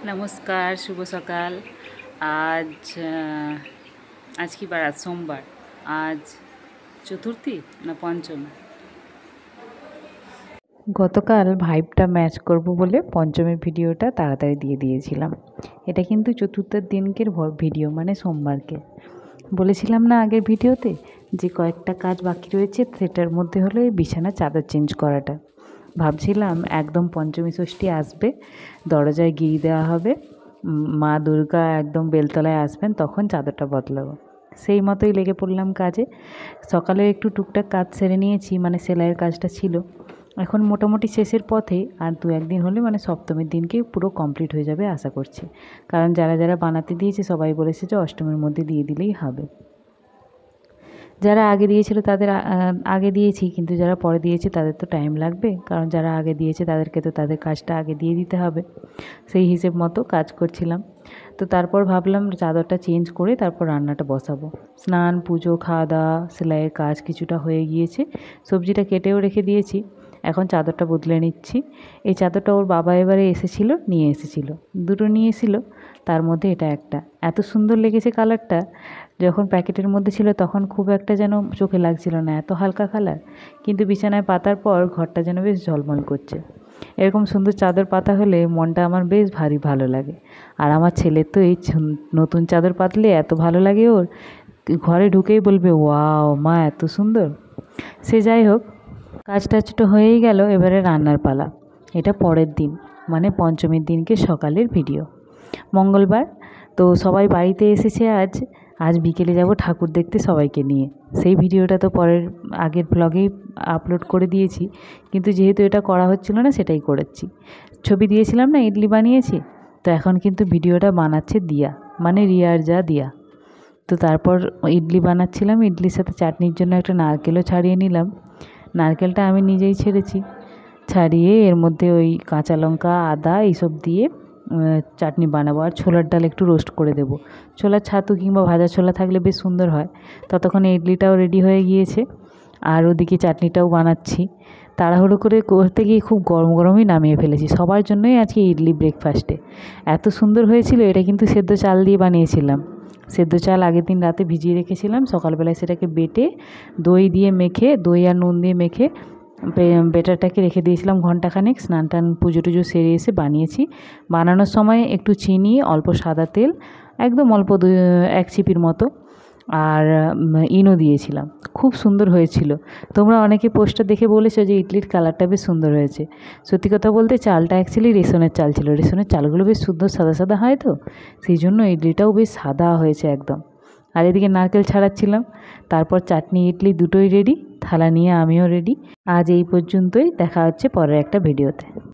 নমস্কার, শুভ সকাল। আজ আজ কি বার? আজ সোমবার। আজ চতুর্থী না পঞ্চমী? গতকাল ভাইবটা ম্যাচ করব বলে পঞ্চমীর ভিডিওটা তাড়াতাড়ি দিয়ে দিয়েছিলাম। এটা কিন্তু চতুর্থের দিনকের ভিডিও, মানে সোমবারকে। বলেছিলাম না আগের ভিডিওতে যে কয়েকটা কাজ বাকি রয়েছে, সেটার মধ্যে হলো এই বিছানার চাদর চেঞ্জ করাটা। ভাবছিলাম একদম পঞ্চমী ষষ্ঠী আসবে, দরজায় গিয়ে দেওয়া হবে, মা দুর্গা একদম বেলতলায় আসবেন, তখন চাদরটা বদলাবো। সেই মতোই লেগে পড়লাম কাজে। সকালে একটু টুকটাক কাজ সেরে নিয়েছি, মানে সেলাইয়ের কাজটা ছিল। এখন মোটামুটি শেষের পথে, আর দু একদিন হলে মানে সপ্তমীর দিনকে পুরো কমপ্লিট হয়ে যাবে আশা করছি। কারণ যারা যারা বানাতে দিয়েছে সবাই বলেছে যে অষ্টমীর মধ্যে দিয়ে দিলেই হবে। যারা আগে দিয়েছিল তাদের আগে দিয়েছি, কিন্তু যারা পরে দিয়েছে তাদের তো টাইম লাগবে, কারণ যারা আগে দিয়েছে তাদেরকে তো তাদের কাজটা আগে দিয়ে দিতে হবে। সেই হিসেব মতো কাজ করছিলাম। তো তারপর ভাবলাম চাদরটা চেঞ্জ করে তারপর রান্নাটা বসাবো। স্নান, পুজো, খাওয়া দাওয়া, সেলাইয়ের কাজ কিছুটা হয়ে গিয়েছে। সবজিটা কেটেও রেখে দিয়েছি। এখন চাদরটা বদলে নিচ্ছি। এই চাদরটা ওর বাবা এবারে নিয়ে এসেছিল, দুটো নিয়ে এসেছিল, তার মধ্যে এটা একটা। এত সুন্দর লেগেছে কালারটা। যখন প্যাকেটের মধ্যে ছিল তখন খুব একটা যেন চোখে লাগছিল না, এত হালকা কালার। কিন্তু বিছানায় পাতার পর ঘরটা যেন বেশ ঝলমল করছে। এরকম সুন্দর চাদর পাতা হলে মনটা আমার বেশ ভারী ভালো লাগে। আর আমার ছেলের তো এই নতুন চাদর পাতলে এত ভালো লাগে, ওর ঘরে ঢুকেই বলবে, ওয়াও মা এত সুন্দর। সে যাই হোক, কাজ টাজটা হয়েই গেল, এবারে রান্নার পালা। এটা পরের দিন, মানে পঞ্চমীর দিনকে সকালের ভিডিও। মঙ্গলবার। তো সবাই বাড়িতে এসেছে আজ। আজ বিকেলে যাব ঠাকুর দেখতে সবাইকে নিয়ে। সেই ভিডিওটা তো আগের ব্লগেই আপলোড করে দিয়েছি, কিন্তু যেহেতু এটা করা হচ্ছিল না সেটাই করেছি। ছবি দিয়েছিলাম না ইডলি বানিয়েছি, তো এখন কিন্তু ভিডিওটা বানাচ্ছে দিয়া, মানে রিয়ার যা দিয়া। তো তারপর ইডলি বানাচ্ছিলাম, ইডলির সাথে চাটনির জন্য একটা নারকেলও ছাড়িয়ে নিলাম। নারকেলটা আমি নিজেই ছেড়েছি। ছাড়িয়ে এর মধ্যে ওই কাঁচা লঙ্কা, আদা এইসব দিয়ে চাটনি বানাবো। আর ছোলার ডাল একটু রোস্ট করে দেবো। ছোলার ছাতু কিংবা ভাজা ছোলা থাকলে বেশ সুন্দর হয়। ততক্ষণে ইডলিটাও রেডি হয়ে গিয়েছে, আর ওদিকে চাটনিটাও বানাচ্ছি। তাড়াহুড়ো করে করতে গিয়ে খুব গরম গরমই নামিয়ে ফেলেছি। সবার জন্যই আজকে ইডলি ব্রেকফাস্টে। এত সুন্দর হয়েছিল। এটা কিন্তু সেদ্ধ চাল দিয়ে বানিয়েছিলাম। সেদ্ধ চাল আগের দিন রাতে ভিজিয়ে রেখেছিলাম, সকালবেলায় সেটাকে বেটে দই দিয়ে মেখে, দই আর নুন দিয়ে মেখে বেটারটাকে রেখে দিয়েছিলাম ঘন্টাখানেক। স্নান টান পুজো টুজো সেরে এসে বানিয়েছি। বানানোর সময় একটু চিনি, অল্প সাদা তেল, একদম অল্প এক চিপির মতো, আর ইনো দিয়েছিলাম। খুব সুন্দর হয়েছিল। তোমরা অনেকে পোস্টটা দেখে বলেছো যে ইডলির কালারটা বেশ সুন্দর হয়েছে। সত্যি কথা বলতে চালটা অ্যাকচুয়ালি রেশনের চাল ছিল। রেশনের চালগুলো বেশ সুন্দর সাদা সাদা হয়, তো সেই জন্য ইডলিটাও বেশ সাদা হয়েছে একদম। আর এদিকে নারকেল ছাড়াচ্ছিলাম। তারপর চাটনি, ইডলি দুটোই রেডি। থালা নিয়ে আমিও রেডি। আজ এই পর্যন্তই। দেখা হচ্ছে পরের একটা ভিডিওতে।